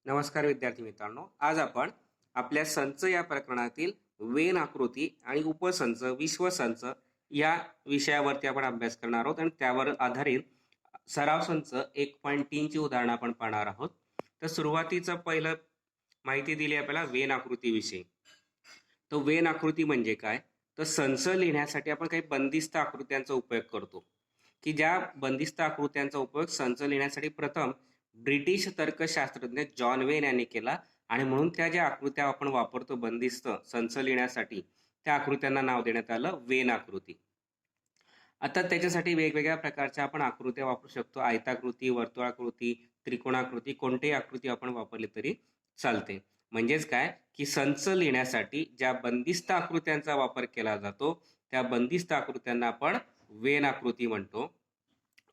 नमस्कार विद्यार्थी मित्रांनो, आज आपण आपल्या संच या प्रकरणातील वेन आकृती आणि उपसंच विश्वसंच या विषयावरती आपण अभ्यास करणार आहोत आणि त्यावर आधारित सराव संच 1.3 ची उदाहरणं आपण पाहणार आहोत. तर सुरुवातीचं पहिलं माहिती दिली आपल्याला वेन आकृतीविषयी. तर वेन आकृती म्हणजे काय? तर संच लिहिण्यासाठी आपण काही बंदिस्त आकृत्यांचा उपयोग करतो, की ज्या बंदिस्त आकृत्यांचा उपयोग संच लिहिण्यासाठी प्रथम ब्रिटिश तर्कशास्त्रज्ञ जॉन वेन यांनी केला आणि म्हणून त्या ज्या आकृत्या आपण वापरतो बंदिस्त संच लिहिण्यासाठी त्या आकृत्यांना नाव देण्यात आलं वेन आकृती. आता त्याच्यासाठी वेगवेगळ्या प्रकारच्या आपण आकृत्या वापरू शकतो. आयताकृती, वर्तुळाकृती, त्रिकोणाकृती, कोणतीही आकृती आपण वापरली तरी चालते. म्हणजेच काय की संच लिहिण्यासाठी ज्या बंदिस्त आकृत्यांचा वापर केला जातो त्या बंदिस्त आकृत्यांना आपण वेन आकृती म्हणतो.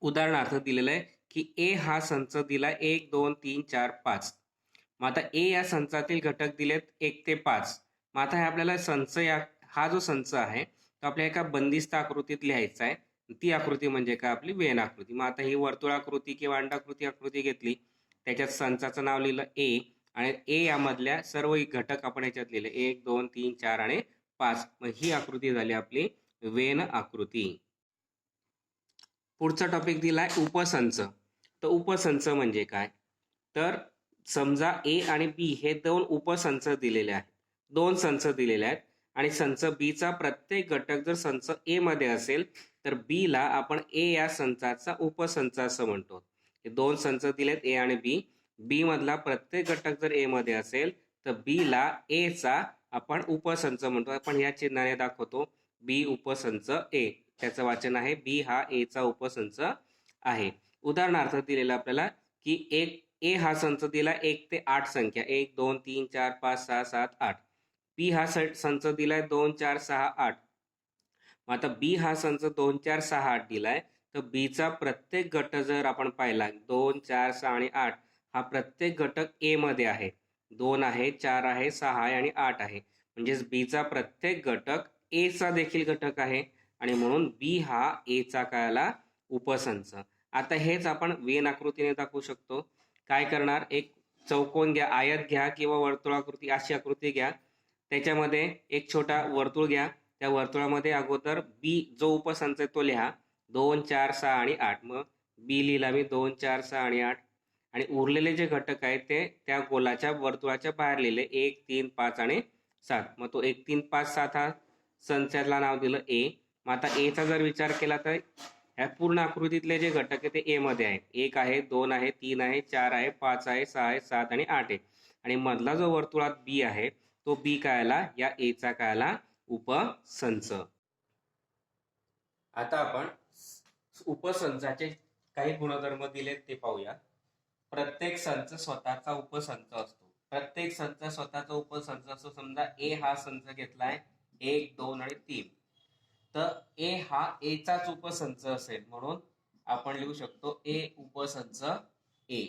उदाहरणार्थ दिलेलं आहे की ए हा संच दिला 1 2 3 4 5. मग आता ए या संचातील घटक दिलेत 1 ते 5. मग आता हे आपल्याला संच हा जो संच आहे तो आपल्या एका बंदिस्त आकृतीत लिहायचा आहे. ती आकृती म्हणजे काय? आपली वेन आकृती. मग आता ही वर्तुळाकृती किंवा अंडाकृती आकृती घेतली, त्याच्यात संचाचं नाव लिहिलं ए आणि ए यामधल्या सर्व घटक आपण याच्यात लिहिले 1 2 3 4 आणि 5. मग ही आकृती झाली आपली वेन आकृती. पुढचा टॉपिक दिलाय उपसंच. तर उपसंच म्हणजे काय? तर समजा ए आणि बी हे दोन उपसंच दिलेले आहेत, दोन संच दिलेले आहेत आणि संच बी चा प्रत्येक घटक जर संच ए मध्ये असेल तर बी ला आपण ए या संचाचा उपसंच असं म्हणतो. हे दोन संच दिलेत ए आणि बी. बी मधला प्रत्येक घटक जर ए मध्ये असेल तर बी ला ए चा आपण उपसंच म्हणतो. आपण या चिन्हाने दाखवतो बी उपसंच ए. त्याचं वाचन आहे बी हा ए चा उपसंच आहे. उदाहरणार्थ दिलेलं आपल्याला की एक ए हा संच दिला 1 ते 8 संख्या 1 2 3 4 5 6 7 8. बी हा संच दिलाय 2 4 6 8. मग आता बी हा संच 2 4 6 8 दिलाय तर बी चा प्रत्येक घटक जर आपण पाहिला 2 4 6 आणि 8 हा प्रत्येक घटक ए मध्ये आहे. 2 आहे 4 आहे 6 आहे आणि 8 आहे. म्हणजेच बी चा प्रत्येक घटक ए चा देखील घटक आहे आणि म्हणून बी हा ए चा काय आला? उपसंच. आता हेच आपण वेन आकृतीने दाखवू शकतो. काय करणार? एक चौकोन घ्या, आयत घ्या किंवा वर्तुळाकृती अशी आकृती घ्या. त्याच्यामध्ये एक छोटा वर्तुळ घ्या. त्या वर्तुळामध्ये अगोदर बी जो उपसंच आहे तो लिहा 2 4 6 आणि 8. मग बी लिहिला मी 2 4 6 आणि 8 आणि उरलेले जे घटक आहेत ते त्या गोलाच्या वर्तुळाच्या बाहेर लिहिले 1 3 5 आणि 7. मग तो 1 3 5 7 हा संचाला नाव दिलं ए. मग आता ए चा जर विचार केला तर ह्या पूर्ण आकृतीतले जे घटक आहे ते ए मध्ये आहेत. 1 आहे 2 आहे 3 आहे 4 आहे 5 आहे 6 आहे 7 आणि 8 आहे आणि मधला जो वर्तुळात बी आहे तो बी काय आला? या ए चा काय आला? उपसंच. आता आपण उपसंचाचे काही गुणधर्म दिलेत ते पाहूया. प्रत्येक संच स्वतःचा उपसंच असतो. प्रत्येक संच स्वतःचा उपसंच असतो. समजा ए हा संच घेतलाय 1 2 आणि 3. तर ए हा ए चाच उपसंच असेल म्हणून आपण लिहू शकतो ए उपसंच ए.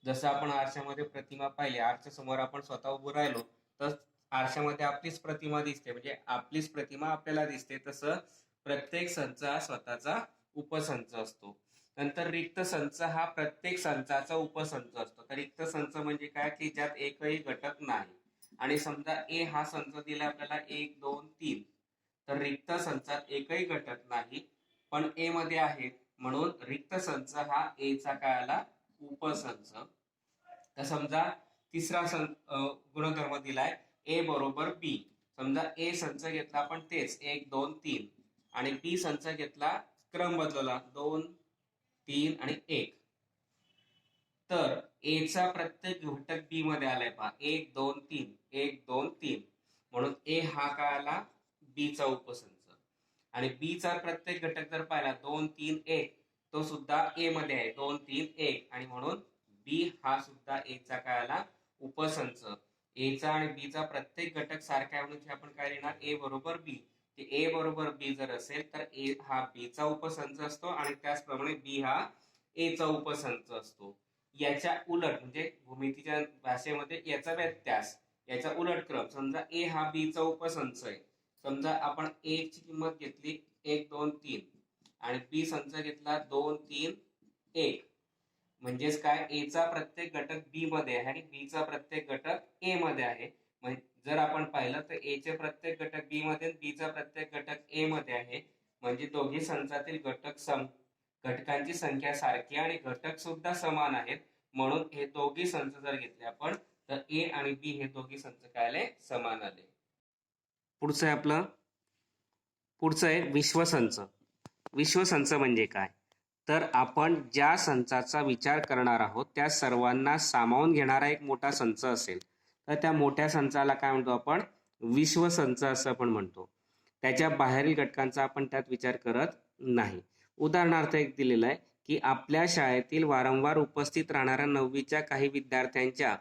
जसं आपण आरशामध्ये प्रतिमा पाहिली, आरच्या समोर आपण स्वतः उभं राहिलो तर आरशामध्ये आपलीच प्रतिमा दिसते, म्हणजे आपलीच प्रतिमा आपल्याला दिसते. तसं प्रत्येक संच हा स्वतःचा उपसंच असतो. नंतर रिक्त संच हा प्रत्येक संचाचा उपसंच असतो. तर रिक्त संच म्हणजे काय? की ज्यात एकही घटक नाही. आणि समजा ए हा संच दिला आपल्याला 1 2 3. तर रिक्त संचात एकही घटक नाही पण ए मध्ये आहेत म्हणून रिक्त संच हा ए चा काय आला? उपसंच. तर समजा तिसरा गुणधर्म दिलाय ए बरोबर बी. समजा ए संच घेतला आपण तेच 1 2 3 आणि बी संच घेतला क्रम बदलला 2 3 आणि 1. तर ए चा प्रत्येक घटक बी मध्ये आलाय पहा 1 2 3 1 2 3 म्हणून ए हा काय आला? बी चा उपसंच. आणि बी चा प्रत्येक घटक जर पाहिला 2 3 1 तो सुद्धा ए मध्ये आहे 2 3 1 आणि म्हणून बी हा सुद्धा ए चा काय आला? उपसंच. ए चा आणि बी चा प्रत्येक घटक सारखा आहे म्हणून आपण काय लिहिणार? ए बरोबर बी. ए बरोबर बी जर असेल तर ए हा बी चा उपसंच असतो आणि त्याचप्रमाणे बी हा ए चा उपसंच असतो. याच्या उलट म्हणजे भूमितीच्या भाषेमध्ये याचा व्यत्यास, याचा उलट क्रम. समजा ए हा बी चा उपसंच आहे. समजा आपण ए ची किंमत घेतली 1 2 3 आणि बी संच घेतला 2 3 1. म्हणजेच काय, ए चा प्रत्येक घटक बी मध्ये आहे आणि बी चा प्रत्येक घटक ए मध्ये आहे. जर आपण पाहिलं तर ए चे प्रत्येक घटक बी मध्ये, बी चा प्रत्येक घटक ए मध्ये आहे. म्हणजे दोघी संचातील घटकांची संख्या सारखी आणि घटक सुद्धा समान आहेत. म्हणून हे दोघी संच जर घेतले आपण तर ए आणि बी हे दोघी संच काय आले, समान आले. पुढचं आहे आपलं, पुढचं आहे विश्वसंच. विश्वसंच म्हणजे काय, तर आपण ज्या संचाचा विचार करणार आहोत त्या सर्वांना सामावून घेणारा एक मोठा संच असेल तर त्या मोठ्या संचाला काय म्हणतो आपण, विश्वसंच असं आपण म्हणतो. त्याच्या बाहेरील घटकांचा आपण त्यात विचार करत नाही. उदाहरणार्थ एक दिलेलं आहे की आपल्या शाळेतील वारंवार उपस्थित राहणाऱ्या 9वीच्या काही विद्यार्थ्यांच्या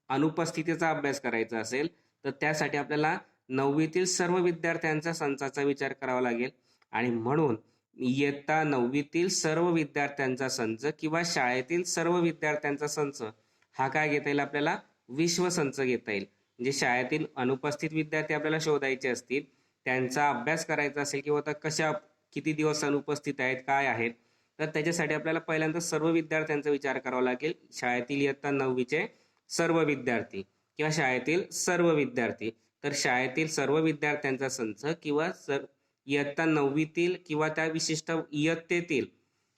अनुपस्थितीचा अभ्यास करायचा असेल तर त्यासाठी आपल्याला 9वीतील सर्व विद्यार्थ्यांचा संचाचा विचार करावा लागेल. आणि म्हणून इयत्ता 9वीतील सर्व विद्यार्थ्यांचा संच किंवा शाळेतील सर्व विद्यार्थ्यांचा संच हा काय घेता येईल, आपल्याला विश्वसंच घेता येईल. म्हणजे शाळेतील अनुपस्थित विद्यार्थी आपल्याला शोधायचे असतील, त्यांचा अभ्यास करायचा असेल किंवा किती दिवस अनुपस्थित आहेत, काय आहेत, तर त्याच्यासाठी आपल्याला पहिल्यांदा सर्व विद्यार्थ्यांचा विचार करावा लागेल. शाळेतील इयत्ता 9वीचे सर्व विद्यार्थी किंवा शाळेतील सर्व विद्यार्थी, तर शाळेतील सर्व विद्यार्थ्यांचा संच किंवा इयत्ता 9वीतील किंवा त्या विशिष्ट इयत्तेतील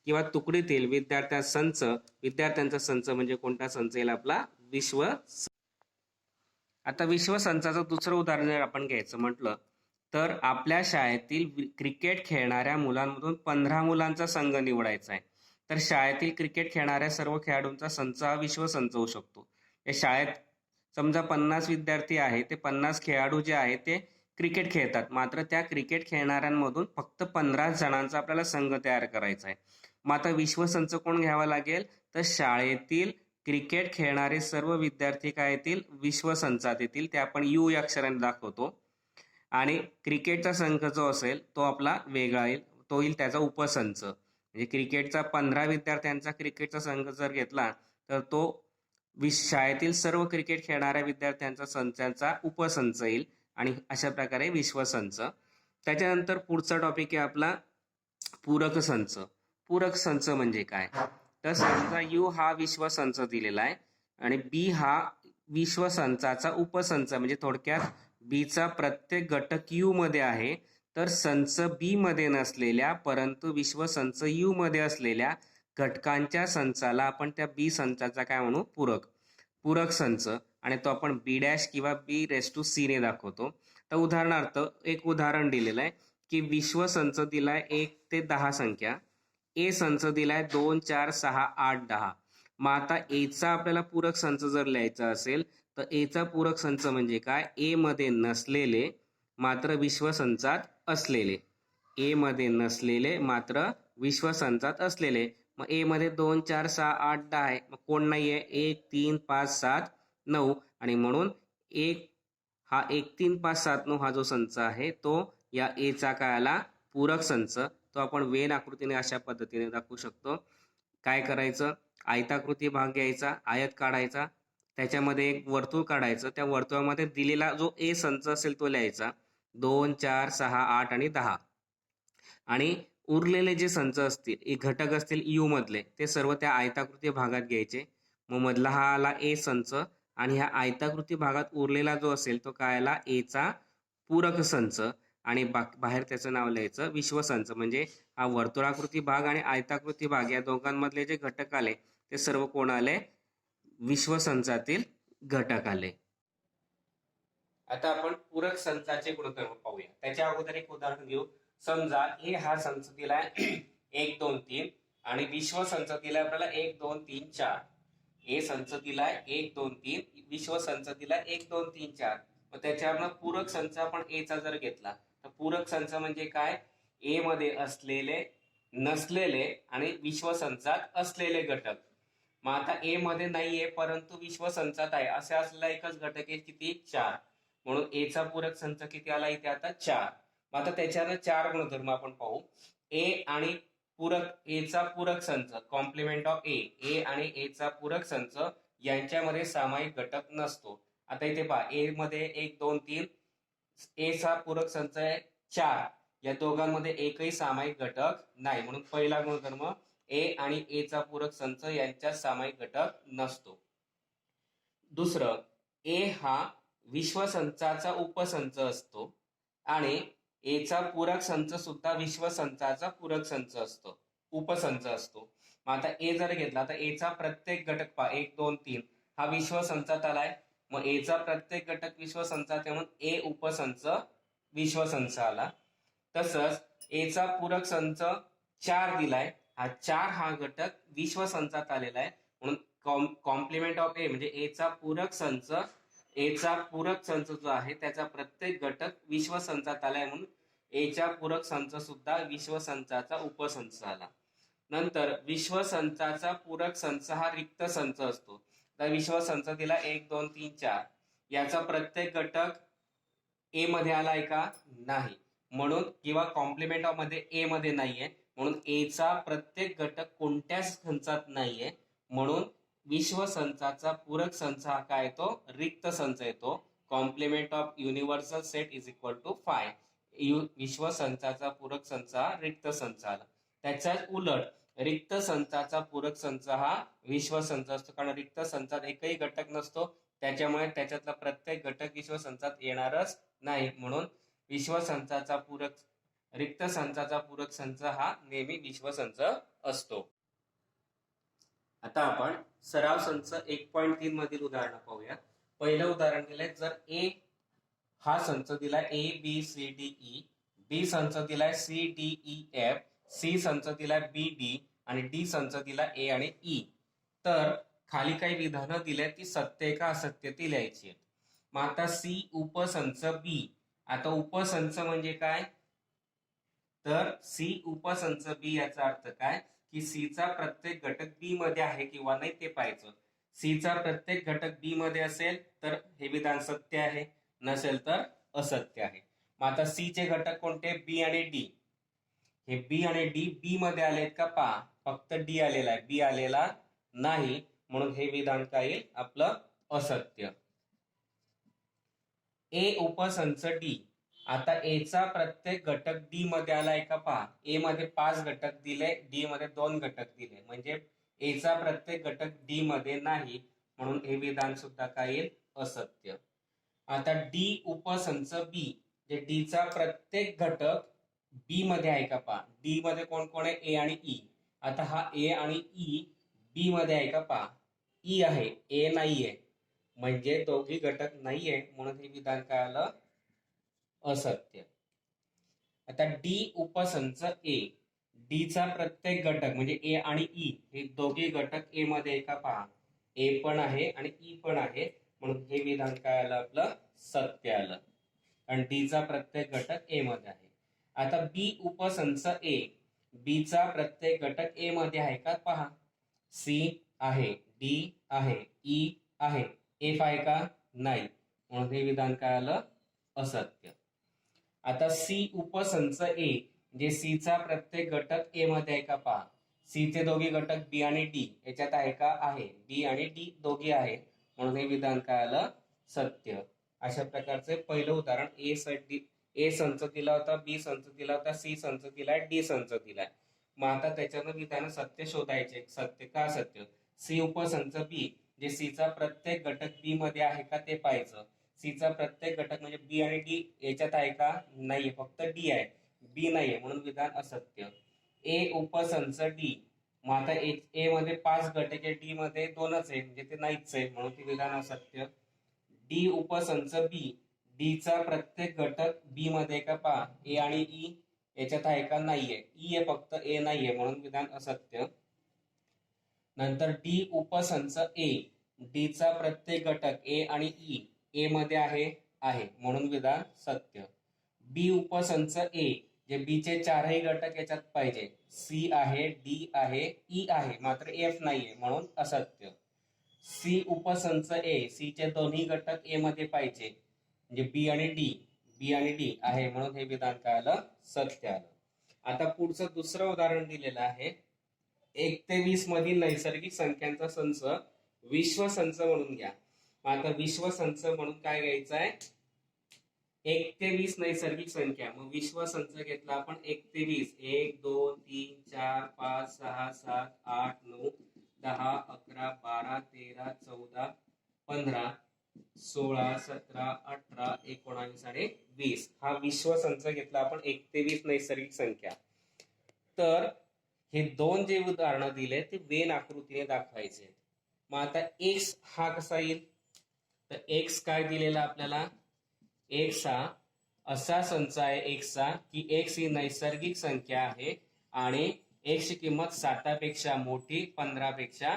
किंवा तुकडीतील विद्यार्थ्यांचा संच म्हणजे कोणता संच येईल, आपला विश्व. आता विश्वसंचाचं दुसरं उदाहरण जर आपण घ्यायचं म्हटलं तर आपल्या शाळेतील क्रिकेट खेळणाऱ्या मुलांमधून 15 मुलांचा संघ निवडायचा आहे. तर शाळेतील क्रिकेट खेळणाऱ्या सर्व खेळाडूंचा संच हा विश्वसंच होऊ शकतो. या शाळेत समजा 50 विद्यार्थी आहेत, ते 50 खेळाडू जे आहेत ते क्रिकेट खेळतात, मात्र त्या क्रिकेट खेळणाऱ्यांमधून फक्त 15 जणांचा आपल्याला संघ तयार करायचा आहे. मग आता विश्वसंच कोण घ्यावा लागेल, तर शाळेतील क्रिकेट खेळणारे सर्व विद्यार्थी काय येतील, विश्वसंचात येतील. ते आपण यू या अक्षराने दाखवतो. आणि क्रिकेटचा संघ जो असेल तो आपला वेगळा येईल, तो येईल त्याचा उपसंच. म्हणजे क्रिकेटचा 15 विद्यार्थ्यांचा क्रिकेटचा संघ जर घेतला तर तो शाळेतील सर्व क्रिकेट खेळणाऱ्या विद्यार्थ्यांचा संचाचा उपसंच येईल आणि अशा प्रकारे विश्वसंच. त्याच्यानंतर पुढचा टॉपिक आहे आपला पूरक संच. पूरक संच म्हणजे काय, तर समजा यू हा विश्वसंच दिलेला आहे आणि बी हा विश्वसंचाचा उपसंच, म्हणजे थोडक्यात बी चा प्रत्येक घटक यू मध्ये आहे, तर संच बी मध्ये नसलेल्या परंतु विश्वसंच यू मध्ये असलेल्या घटकांच्या संचाला आपण त्या बी संचाचा काय म्हणू, पूरक संच. आणि तो आपण बी डॅश किंवा बी रेस टू सी ने दाखवतो. तर उदाहरणार्थ एक उदाहरण दिलेलं आहे की विश्वसंच दिलाय 1 ते 10 संख्या, ए संच दिलाय 2, 4, 6, 8, 10. मग आता ए चा आपल्याला पूरक संच जर लिहायचा असेल तर ए चा पूरक संच म्हणजे काय, ए मध्ये नसलेले मात्र विश्वसंचात असलेले, ए मध्ये नसलेले मात्र विश्वसंचात असलेले. मग ए मध्ये 2, 4, 6, 8, 10 आहे, मग कोण नाहीये, 1, 3, 5, 7, 9. आणि म्हणून 1, 3, 5, 7, 9 हा जो संच आहे तो या ए चा काय आला, पूरक संच. तो आपण वेन आकृतीने अशा पद्धतीने दाखवू शकतो. काय करायचं, आयताकृती भाग घ्यायचा, आयत काढायचा, त्याच्यामध्ये एक वर्तुळ काढायचं, त्या वर्तुळामध्ये दिलेला जो ए संच असेल तो लिहायचा, 2, 4, 6, 8 आणि 10. आणि उरलेले जे संच असतील, घटक असतील यू मधले, ते सर्व त्या आयताकृती भागात घ्यायचे. मग मधला हा आला ए संच आणि ह्या आयताकृती भागात उरलेला जो असेल तो काय आला, ए चा पूरक संच. आणि बाहेर त्याचं नाव लिहायचं विश्वसंच. म्हणजे हा वर्तुळाकृती भाग आणि आयताकृती भाग या दोघांमधले जे घटक आले ते सर्व कोण आले, विश्वसंचातील घटक आले. आता आपण पूरक संचाचे गुणधर्म पाहूया. त्याच्या अगोदर एक उदाहरण घेऊ. समजा ए हा संच दिलाय 1, 2, 3 आणि विश्वसंच दिलाय आपल्याला 1, 2, 3, 4. ए संच दिलाय 1, 2, 3, विश्वसंच दिलाय 1, 2, 3, 4. मग त्याच्यावरनं पूरक संच आपण ए चा जर घेतला तर पूरक संच म्हणजे काय, ए मध्ये असलेले, नसलेले आणि विश्वसंचात असलेले घटक. मग आता ए मध्ये नाहीये परंतु विश्वसंचात आहे असे असलेला एकच घटक आहे, किती, 4. म्हणून ए चा पूरक संच किती आला इथे, आता 4. मग आता त्याच्यानं 4 गुणधर्म आपण पाहू. ए आणि ए चा पूरक संच, कॉम्प्लिमेंट ऑफ ए आणि ए चा पूरक संच यांच्यामध्ये सामायिक घटक नसतो. आता इथे पहा, ए मध्ये 1, 2, 3, ए चा पूरक संच आहे 4, या दोघांमध्ये एकही सामायिक घटक नाही, म्हणून पहिला गुणधर्म ए आणि ए चा पूरक संच यांच्यात सामायिक घटक नसतो. दुसरं, ए हा विश्वसंचाचा उपसंच असतो आणि ए चा पूरक संच सुद्धा विश्वसंचाचा पूरक संच असतो, उपसंच असतो. मग आता ए जर घेतला तर ए चा प्रत्येक घटक पहा 1 2 3 हा विश्वसंचात आलाय. मग ए चा प्रत्येक घटक विश्वसंचात आहे म्हणून ए उपसंच विश्वसंच आला. तसंच ए चा पूरक संच 4 दिलाय, हा 4 हा घटक विश्वसंचात आलेला आहे म्हणून कॉम्प्लिमेंट ऑफ ए म्हणजे ए चा पूरक संच, ए चा पूरक संच जो आहे त्याचा प्रत्येक घटक विश्वसंचात आलाय म्हणून ए च्या पूरक संच सुद्धा विश्वसंचाचा उपसंच आला. नंतर विश्वसंचाचा पूरक संच हा रिक्त संच असतो. तर विश्वसंच दिला 1 2 3 4, याचा प्रत्येक घटक ए मध्ये आलाय का? नाही, म्हणून किंवा कॉम्प्लिमेंट ऑफ मध्ये ए मध्ये नाहीये म्हणून ए चा प्रत्येक घटक कोणत्याच संचात नाहीये म्हणून विश्वसंचाचा पूरक संच हा काय येतो? रिक्त संच येतो. Complement of universal set is equal to 5. विश्वसंचाचा पूरक संच हा रिक्त संच आला. त्याच्याच उलट रिक्त संचाचा पूरक संच हा विश्वसंच असतो, कारण रिक्त संचात एकही घटक नसतो त्याच्यामुळे त्याच्यातला प्रत्येक घटक विश्वसंचात येणारच नाही म्हणून विश्वसंचाचा पूरक रिक्त संचाचा पूरक संच हा नेहमी विश्वसंच असतो. आता आपण सराव संच 1.3 मधील उदाहरण पाहूया. पहिलं उदाहरण दिलंय, जर ए हा संच दिलाय A B C D E, B संच दिलाय C D E F, C संच दिलाय बी डी आणि डी संच दिलाय ए आणि ई, तर खाली काही विधानं दिल्यात ती सत्य का असत्य ती लिहायची आहेत. मग आता सी उपसंच बी, आता उपसंच म्हणजे काय? तर सी उपसंच बी याचा अर्थ काय की सी चा प्रत्येक घटक बी मध्ये आहे किंवा नाही ते पाहायचं. सी चा प्रत्येक घटक बी मध्ये असेल तर हे विधान सत्य आहे, नसेल तर असत्य आहे. मग आता सी चे घटक कोणते? बी आणि डी. हे बी आणि डी बी मध्ये आलेत का? पहा, फक्त डी आलेला आहे, बी आलेला नाही म्हणून हे विधान काय येईल आपलं? असत्य. ए उपसंच डी, आता ए चा प्रत्येक घटक डी मध्ये आलाय का? पहा, ए मध्ये 5 घटक दिले, डी मध्ये 2 घटक दिले म्हणजे ए चा प्रत्येक घटक डी मध्ये नाही म्हणून हे विधान सुद्धा काय येईल? असत्य. आता डी उपसंच बी, जे डी चा प्रत्येक घटक बी मध्ये आहे का? पहा, डी मध्ये कोण कोण आहे? ए आणि ई. आता हा ए आणि ई बी मध्ये आहे का? पहा, ई आहे, ए नाहीये म्हणजे दोघी घटक नाहीये म्हणून हे विधान काय आलं? असत्य. आता डी उपसंच ए, डी चा प्रत्येक घटक म्हणजे ए आणि ई हे दोघे घटक ए मध्ये आहे का? पहा, ए पण आहे आणि ई पण आहे म्हणून हे विधान काय आलं आपलं? सत्य आलं, आणि डी चा प्रत्येक घटक ए मध्ये आहे. आता बी उपसंच ए, बी चा प्रत्येक घटक ए मध्ये आहे का? पहा, सी आहे, डी आहे, ई आहे, एफ आहे का? नाही म्हणून हे विधान काय आलं? असत्य. आता सी उपसंच ए, जे सी चा प्रत्येक घटक ए मध्ये आहे का? पहा, सी चे दोघे घटक बी आणि डी याच्यात आहे का? आहे, बी आणि डी दोघे आहे म्हणून हे विधान काय आलं? सत्य. अशा प्रकारचे पहिलं उदाहरण ए संच दिला होता, बी संच दिला होता, सी संच दिलाय, डी संच दिलाय. मग आता त्याच्यानं विधान सत्य शोधायचे, सत्य का सत्य. सी उपसंच बी, जे सी चा प्रत्येक घटक बी मध्ये आहे का ते पाहायचं. सी चा प्रत्येक घटक म्हणजे बी आणि डी याच्यात आहे का? नाहीये, फक्त डी आहे, बी नाहीये म्हणून विधान असत्य. ए उपसंच डी, मग आता ए मध्ये 5 घटक आहे, डी मध्ये 2च आहे म्हणजे ते नाहीच आहे म्हणून ते विधान असत्य. डी उपसंच बी, डी चा प्रत्येक घटक बी मध्ये का? पहा, ए आणि ई याच्यात आहे का? नाहीये, ई आहे फक्त, ए नाहीये म्हणून विधान असत्य. नंतर डी उपसंच ए, डी चा प्रत्येक घटक ए आणि ई ए मध्ये आहे म्हणून विधान सत्य. बी उपसंच ए, जे बी चे 4ही घटक याच्यात पाहिजे, सी आहे, डी आहे, ई आहे मात्र एफ नाहीये म्हणून असत्य. सी उपसंच ए, सी चे दोन्ही घटक ए मध्ये पाहिजे म्हणजे बी आणि डी आहे म्हणून हे विधान काय आलं? सत्य आलं. आता पुढचं दुसरं उदाहरण दिलेलं आहे 1 ते 20 मधील नैसर्गिक संख्यांचा संच विश्वसंच म्हणून घ्या. आता विश्वसंच म्हणून काय घ्यायचं आहे? 1 ते 20 नैसर्गिक संख्या, मग विश्व संच घेतला आपण 1 ते 20, 1 2 3 4 5 6 7 8 9 10 11 12 13 14 15 16 17 18 19 आणि 20 हा विश्व संच घेतला आपण 1 ते 20 नैसर्गिक संख्या. तर हे दोन जे उदाहरणं दिले ते वेन आकृतीने दाखवायचे. मग आता एक्स हा कसा येईल, तर एक्स काय दिलेला आपल्याला, एक्स हा असा संच आहे एक्सचा की एक्स ही नैसर्गिक संख्या आहे आणि एक्स ची किंमत 7 पेक्षा मोठी 15 पेक्षा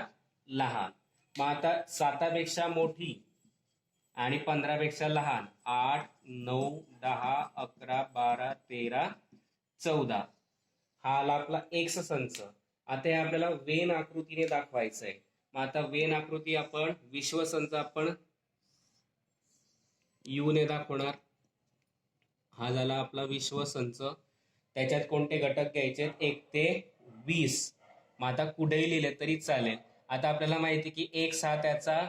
लहान. मग आता 7 पेक्षा मोठी आणि 15 पेक्षा लहान 8 9 10 11 12 13 14 हा आला आपला एक्स संच. आता हे आपल्याला वेन आकृतीने दाखवायचं आहे. मग आता वेन आकृती आपण विश्व संच आपण यू ने दाखवणार. हा झाला आपला विश्व संच. त्याच्यात कोणते घटक घ्यायचे, 1 ते 20. मग आता कुठेही लिहिले तरी चालेल. आता आपल्याला माहिती की एक्स हा त्याचा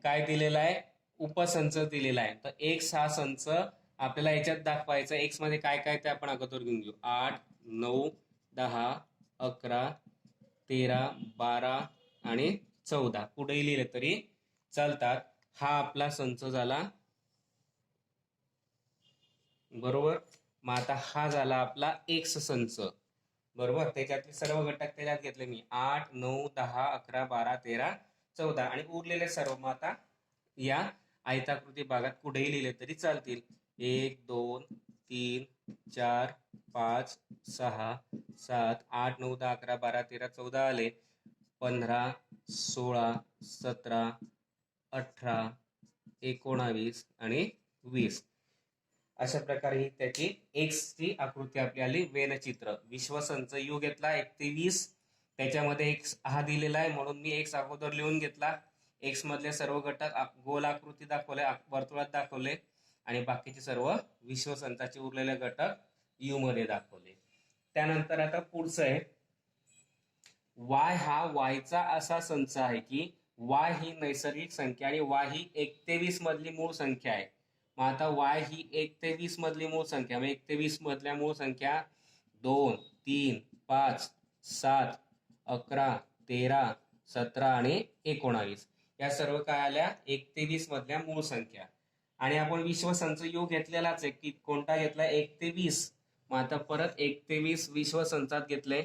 काय दिलेला आहे, उपसंच दिलेला आहे. तर एक्स हा संच आपल्याला याच्यात दाखवायचा. एक्स मध्ये काय काय ते आपण अगोदर घेऊन घेऊ. 8 9 10 11 13 12 आणि 14 कुठेही लिहिले तरी चालतात. हा आपला संच झाला, बरोबर. मग आता हा झाला आपला एक्स संच, बरोबर. त्याच्यातले सर्व घटक त्याच्यात घेतले मी, 8 9 10 11 12 13 14 आणि उरलेले सर्व मग आता या आयताकृती भागात कुठेही लिहिले तरी चालतील. 1 2 3 4 5 6 7 8 9 10 11 12 13 14 आले, 15 16 17 18 19 आणि 20. अशा प्रकारे ही त्याची एक्स ची आकृती आपली आली. वेनचित्र विश्व संच यू घेतला 1 ते 20, त्याच्यामध्ये एक्स हा दिलेला आहे म्हणून मी एक्स अगोदर लिहून घेतला. एक्स मधले सर्व घटक गोल आकृती दाखवले, वर्तुळात दाखवले आणि बाकीचे सर्व विश्व संचाचे उरलेले घटक यू मध्ये दाखवले. त्यानंतर आता पुढचं आहे, वाय हा वायचा असा संच आहे की वाय ही नैसर्गिक संख्या आणि वाय ही 1 ते 20 मधली मूळ संख्या आहे. मग आता वाय ही 1 ते 20 मधली मूळ संख्या, मग 1 ते 20 मधल्या मूळ संख्या 2 3 5 7 11 13 17 आणि 19 या सर्व काय आल्या 1 ते 20 मधल्या मूळ संख्या. आणि आपण विश्व संच यू घेतलेलाच आहे की कोणता घेतला, 1 ते 20. मग आता परत 1 ते 20 विश्व संचात घेतले,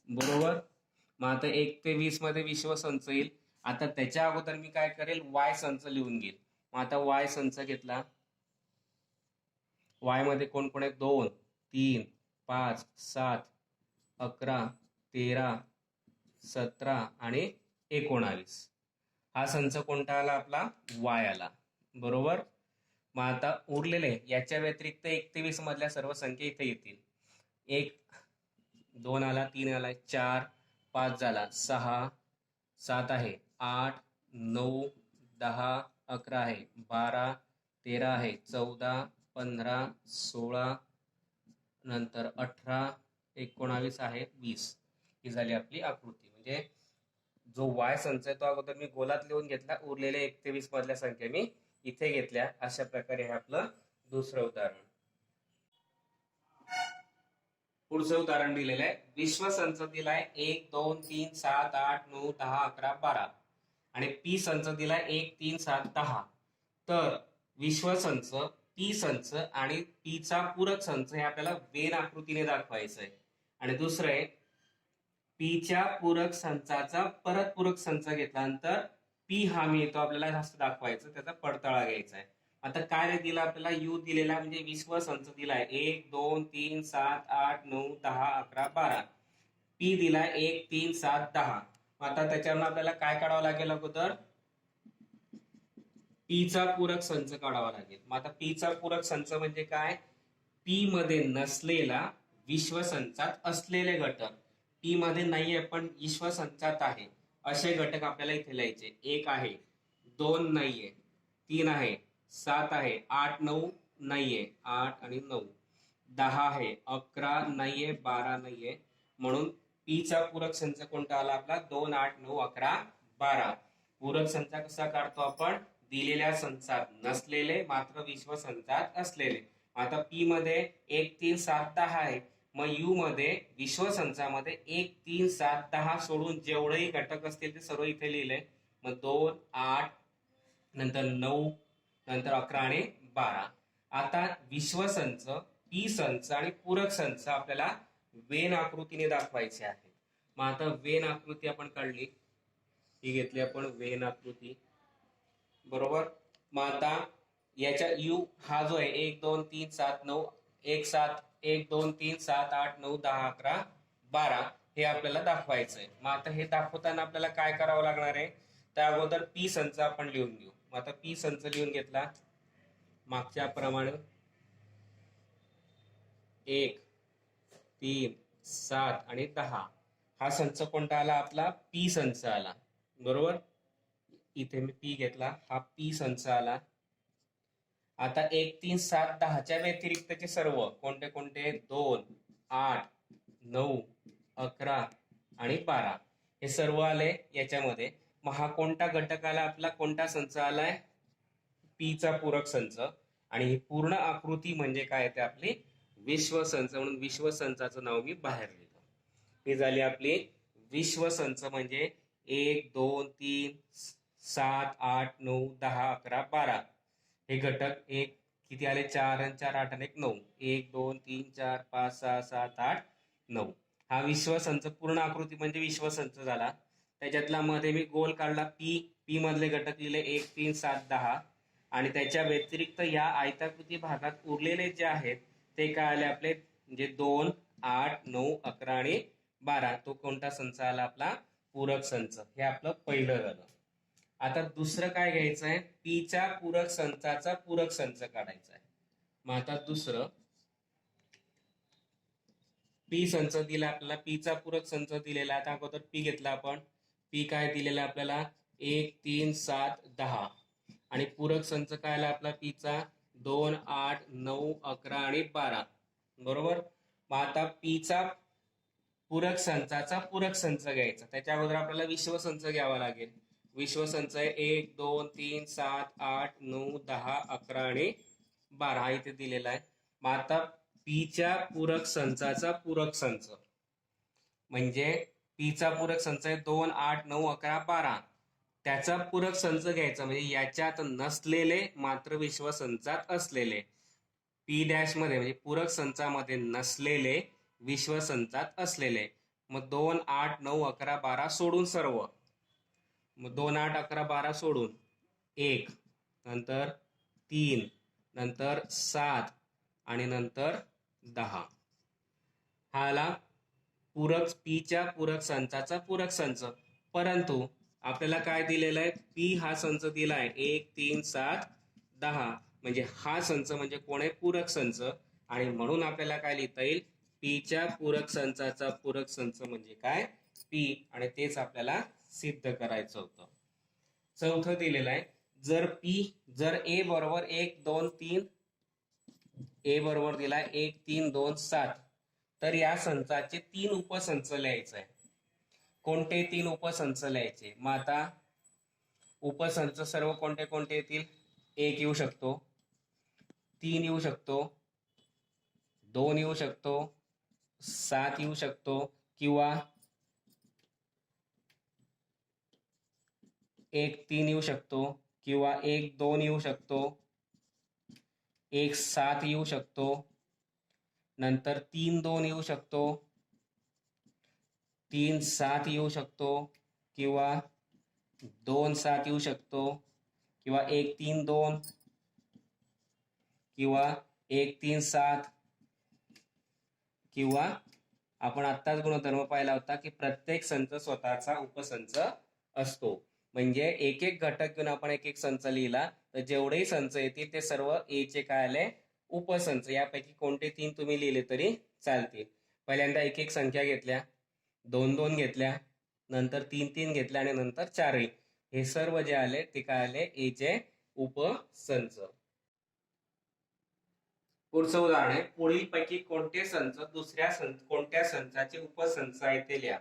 बरोबर. मग आता 1 ते 20 मध्ये विश्व संच येईल. आता त्याच्या अगोदर मी काय करेल, वाय संच लिहून घेईल. मग आता वाय संच घेतला, वाय मध्ये कोण कोण आहे, 2 3 5 7 11 13 17 आणि 19 हा संच कोणता आला आपला, वाय आला, बरोबर. मग आता उरलेले याच्या व्यतिरिक्त 1 ते 20 मधल्या सर्व संख्या इथे येतील. 1 2 आला, 3 आला, 4 5 झाला, 6 7 आहे, 8 9 10 11 आहे, 12 13 आहे, 14 15 16 नंतर 18 19 आहे, 20 ही झाली आपली आकृती. म्हणजे जो वाय संच आहे तो अगोदर मी गोलात लिहून घेतला, उरलेले 1 ते 20 मधल्या संख्या मी इथे घेतल्या. अशा प्रकारे हे आपलं दुसरं उदाहरण. पुढचं उदाहरण दिलेलं आहे, विश्व संच दिलाय 1 2 3 7 8 9 10 11 12 आणि पी संच दिलाय 1 3 7 10. तर विश्व संच, पी संच आणि पी चा पूरक संच हे आपल्याला वेन आकृतीने दाखवायचं आहे. आणि दुसरं आहे, पी च्या पूरक संचाचा परत पूरक संच घेतल्यानंतर पी हा मिळतो आपल्याला जास्त दाखवायचं, त्याचा पडताळा घ्यायचा आहे. आता काय दिला आपल्याला, यू दिलेला म्हणजे विश्व संच दिलाय 1 2 3 7 8 9 10 11 12. पी दिलाय 1 3 7 10. आता त्याच्यावर आपल्याला काय काढावं लागेल, अगोदर पी चा पूरक संच काढावा लागेल. मग आता पी चा पूरक संच म्हणजे काय, पी मध्ये नसलेला विश्व संचात असलेले घटक. पी मध्ये नाहीये पण विश्व संचात आहे असे घटक आपल्याला इथे लिहायचे. 1 आहे, 2 नाहीये, 3 आहे, 7 आहे, 8 9 नाहीये, 8 आणि 9, 10 आहे, 11 नाहीये, 12 नाहीये. म्हणून पी चा पूरक संच कोणता आला आपला, 2 8 9 11 12. पूरक संच कसा काढतो आपण, दिलेल्या संचात नसलेले मात्र विश्व संचात असलेले. आता पी मध्ये 1 3 7 10 आहे. मग यू मध्ये विश्व संचामध्ये 1 3 7 10 सोडून जेवढेही घटक असतील ते सर्व इथे लिहिले. मग 2 8 नंतर 9 नंतर 11 आणि 12. आता विश्व संच, पी संच आणि पूरक संच आपल्याला वेन आकृतीने दाखवायचे आहे. मग आता वेन आकृती आपण काढली, ही घेतली आपण वेन आकृती, बरोबर. मग आता याच्या यू हा जो आहे 1 2 3 7 9 1 7 1 2 3 7 8 9 10 11 12 हे आपल्याला दाखवायचं आहे. मग आता हे दाखवताना आपल्याला काय करावं लागणार आहे, त्या अगोदर पी संच आपण लिहून घेऊ. मग आता पी संच लिहून घेतला मागच्या प्रमाणे 1 3 7 आणि 10. हा संच कोणता आला, आपला पी संच आला, बरोबर. इथे मी पी घेतला, हा पी संच आला. आता 1 3 7 10च्या व्यतिरिक्तचे सर्व कोणते कोणते, 2 8 9 11 आणि 12 हे सर्व आले याच्यामध्ये. मग हा कोणता घटक आला, आपला कोणता संच आलाय, पीचा पूरक संच. आणि ही पूर्ण आकृती म्हणजे काय, ते आपली विश्व संच, म्हणून विश्व संचाचं नाव मी बाहेर लिहिलं. ही झाली आपली विश्व संच, म्हणजे 1 2 3 7 8 9 10 11 12 हे घटक. एक किती आले, 4 आणि 4 8 आणि 1 9, 1 2 3 4 5 6 7 8 9. हा विश्व संच पूर्ण आकृती म्हणजे विश्व संच झाला. त्याच्यातला मध्ये मी गोल काढला, पी, पी मधले घटक लिहिले 1 3 7 10. आणि त्याच्या व्यतिरिक्त या आयताकृती भागात उरलेले जे आहेत ते काय आले आपले, म्हणजे 2 8 9 11 आणि 12. तो कोणता संच आला, आपला पूरक संच. हे आपलं पहिलं झालं. आता दुसरं काय घ्यायचं आहे, पीच्या पूरक संचाचा पूरक संच काढायचा आहे. मग आता दुसरं पी संच दिला आपल्याला, पीचा पूरक संच दिलेला. आता अगोदर पी घेतला आपण, पी काय दिलेला आपल्याला 1 3 7 10. आणि पूरक संच काय आला आपला पीचा, 2 8 9 11 आणि 12, बरोबर. मग आता पीचा पूरक संचाचा पूरक संच घ्यायचा. त्याच्या अगोदर आपल्याला विश्व संच घ्यावा लागेल. विश्व संच आहे 1 2 3 7 8 9 10 11 आणि 12 इथे दिलेला आहे. मग आता पीच्या पूरक संचाचा पूरक संच म्हणजे पीचा पूरक संच आहे 2 8 9 11 12. त्याचा पूरक संच घ्यायचा, म्हणजे याच्यात नसलेले मात्र विश्व संचात असलेले. पी डॅश मध्ये म्हणजे पूरक संचामध्ये नसलेले विश्व संचात असलेले. मग 2 8 9 11 12 सोडून सर्व. मग 2 8 11 12 सोडून 1 नंतर 3 नंतर 7 आणि नंतर 10. हा आला पूरक, पीच्या पूरक संचाचा पूरक संच. परंतु आपल्याला काय दिलेलं आहे, पी हा संच दिला आहे 1 3 7 10. म्हणजे हा संच म्हणजे कोण आहे, पूरक संच. आणि म्हणून आपल्याला काय लिहिता येईल, पीच्या पूरक संचाचा पूरक संच म्हणजे काय, पी. आणि तेच आपल्याला सिद्ध करायचं होतं. चौथं दिलेलं आहे, जर पी, जर ए बरोबर 1 2 3, ए बरोबर दिलाय 1 3 2 7, तर या संचाचे 3 उपसंच लिहायचे आहे. कोणते 3 उपसंच लिहायचे, मग आता उपसंच सर्व कोणते कोणते येतील, 1 येऊ शकतो, 3 येऊ शकतो, 2 येऊ शकतो, 7 येऊ शकतो, किंवा 1 3 येऊ शकतो, किंवा 1 2 येऊ शकतो, 1 7 येऊ शकतो, नंतर 3 2 येऊ शकतो, 3 7 येऊ शकतो, किंवा 2 7 येऊ शकतो, किंवा 1 3 2, किंवा 1 3 7, किंवा आपण आत्ताच गुणधर्म पाहिला होता की प्रत्येक संच स्वतःचा उपसंच असतो. म्हणजे एक एक घटक घेऊन आपण एक एक संच लिहिला तर जेवढेही संच येतील ते सर्व ए चे काय आले, उपसंच. यापैकी कोणते 3 तुम्ही लिहिले तरी चालतील. पहिल्यांदा एक एक संख्या घेतल्या, 2 2 घेतल्या, नंतर 3 3 घेतल्या आणि नंतर 4. हे सर्व जे आले ते काय आले, ए चे उपसंच. पुढचं उदाहरण आहे, पुढील पैकी कोणते संच दुसऱ्या कोणत्या संचाचे उपसंच आहे ते लिहा.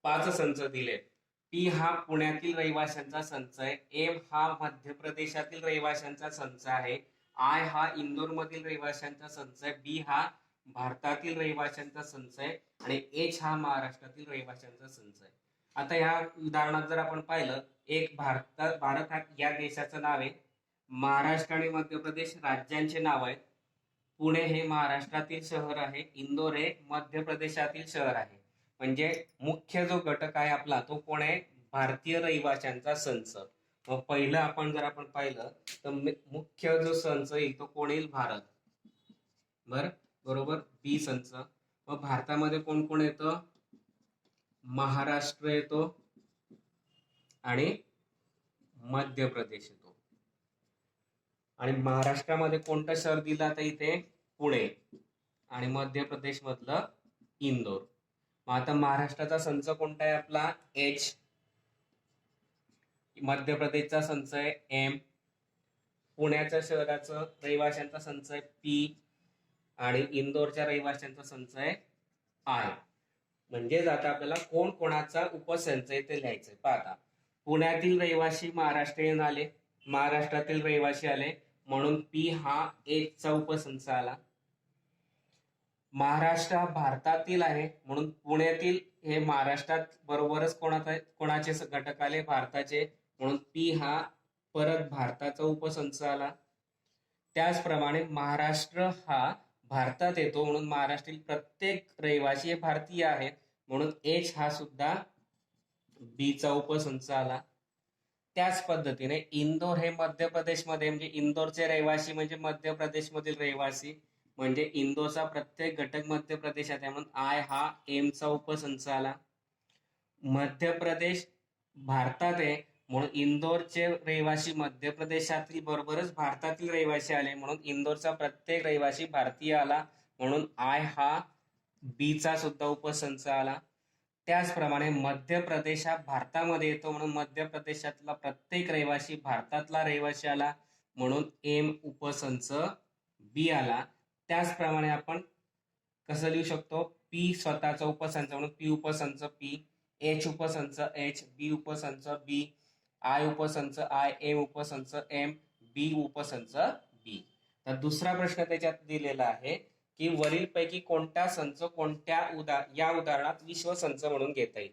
5 संच दिले, पी हा पुण्यातील रहिवाशांचा संच आहे, एम हा मध्य प्रदेशातील रहिवाशांचा संच आहे, आय हा इंदोर मधील रहिवाशांचा संच आहे, बी हा भारतातील रहिवाशांचा संच आहे आणि एच हा महाराष्ट्रातील रहिवाशांचा संच आहे. आता ह्या उदाहरणात जर आपण पाहिलं, एक भारत हा या देशाचं नाव आहे, महाराष्ट्र आणि मध्य प्रदेश राज्यांचे नाव आहे, पुणे हे महाराष्ट्रातील शहर आहे, इंदोर हे मध्य प्रदेशातील शहर आहे. म्हणजे मुख्य जो घटक आहे आपला तो कोण आहे, भारतीय रहिवाशांचा संच. मग पहिलं आपण जर आपण पाहिलं तर मुख्य जो संच येईल तो कोण येईल, भारत. बरोबर, बी संच. मग भारतामध्ये कोण कोण येतं, महाराष्ट्र येतो आणि मध्य प्रदेश येतो. आणि महाराष्ट्रामध्ये कोणतं शहर दिलं आता इथे, पुणे, आणि मध्य प्रदेश मधलं इंदोर. मग आता महाराष्ट्राचा संच कोणता आहे आपला, एच, मध्य प्रदेशचा संच आहे एम, पुण्याच्या शहराचं रहिवाशांचा संच आहे पी आणि इंदोरच्या रहिवाशांचा संच आहे आय. म्हणजेच आता आपल्याला कोण कोणाचा उपसंच आहे ते लिहायचंय. पाहता, पुण्यातील रहिवासी महाराष्ट्रीयन आले, महाराष्ट्रातील रहिवासी आले म्हणून पी हा एच चा उपसंच आला. महाराष्ट्र हा भारतातील आहे म्हणून पुण्यातील हे महाराष्ट्रात बरोबरच कोणाचे घटक आले, भारताचे, म्हणून पी हा परत भारताचा उपसंच आला. त्याचप्रमाणे महाराष्ट्र हा भारतात येतो म्हणून महाराष्ट्रातील प्रत्येक रहिवासी हे भारतीय आहेत म्हणून एच हा सुद्धा बी चा उपसंच आला. त्याच पद्धतीने इंदोर हे मध्य प्रदेशमध्ये, म्हणजे इंदोरचे रहिवासी म्हणजे मध्य प्रदेश मधील रहिवासी, म्हणजे इंदोरचा प्रत्येक घटक मध्य प्रदेशात आहे म्हणून आय हा एम चा उपसंच आला. मध्य प्रदेश भारतात आहे म्हणून इंदोरचे रहिवासी मध्य प्रदेशातील बरोबरच भारतातील रहिवासी आले म्हणून इंदोरचा प्रत्येक रहिवासी भारतीय आला म्हणून आय हा बी चा सुद्धा उपसंच आला. त्याचप्रमाणे मध्य प्रदेश हा भारतामध्ये येतो म्हणून मध्य प्रदेशातला प्रत्येक रहिवासी भारतातला रहिवासी आला म्हणून एम उपसंच बी आला. त्याचप्रमाणे आपण कसं लिहू शकतो, पी स्वतःचा उपसंच म्हणून पी उपसंच पी, एच उपसंच एच, बी उपसंच बी, आय उपसंच आय, एम उपसंच एम, बी उपसंच बी. तर दुसरा प्रश्न त्याच्यात दिलेला आहे की वरीलपैकी कोणता संच कोणत्या या उदाहरणात विश्वसंच म्हणून घेता येईल.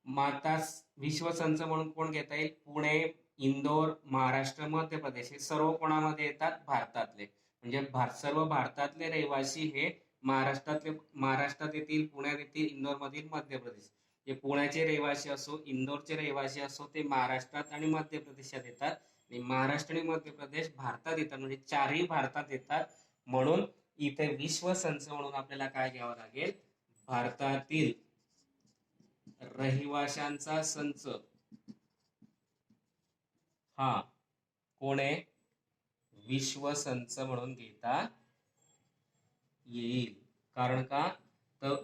माता विश्वसंच म्हणून कोण घेता येईल, पुणे, इंदोर, महाराष्ट्र, मध्य प्रदेश हे सर्व कोणामध्ये येतात, भारतातले. म्हणजे सर्व भारतातले रहिवासी हे महाराष्ट्रात येतील, पुण्यात येतील, इंदोर मधील, मध्य प्रदेश. जे पुण्याचे रहिवासी असो, इंदोरचे रहिवासी असो, ते महाराष्ट्रात आणि मध्य प्रदेशात येतात आणि महाराष्ट्र आणि मध्य प्रदेश भारतात येतात, म्हणजे चारही भारतात येतात. म्हणून इथे विश्वसंच म्हणून आपल्याला काय घ्यावं लागेल, भारतातील रहिवाशांचा संच हा कोण आहे, विश्वसंच म्हणून घेता येईल. कारण का, तर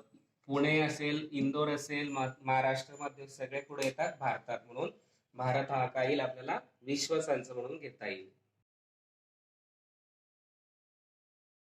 पुणे असेल, इंदोर असेल, महाराष्ट्रामध्ये सगळे पुढे येतात भारतात म्हणून भारत हा काय येईल आपल्याला विश्वसंच म्हणून घेता येईल.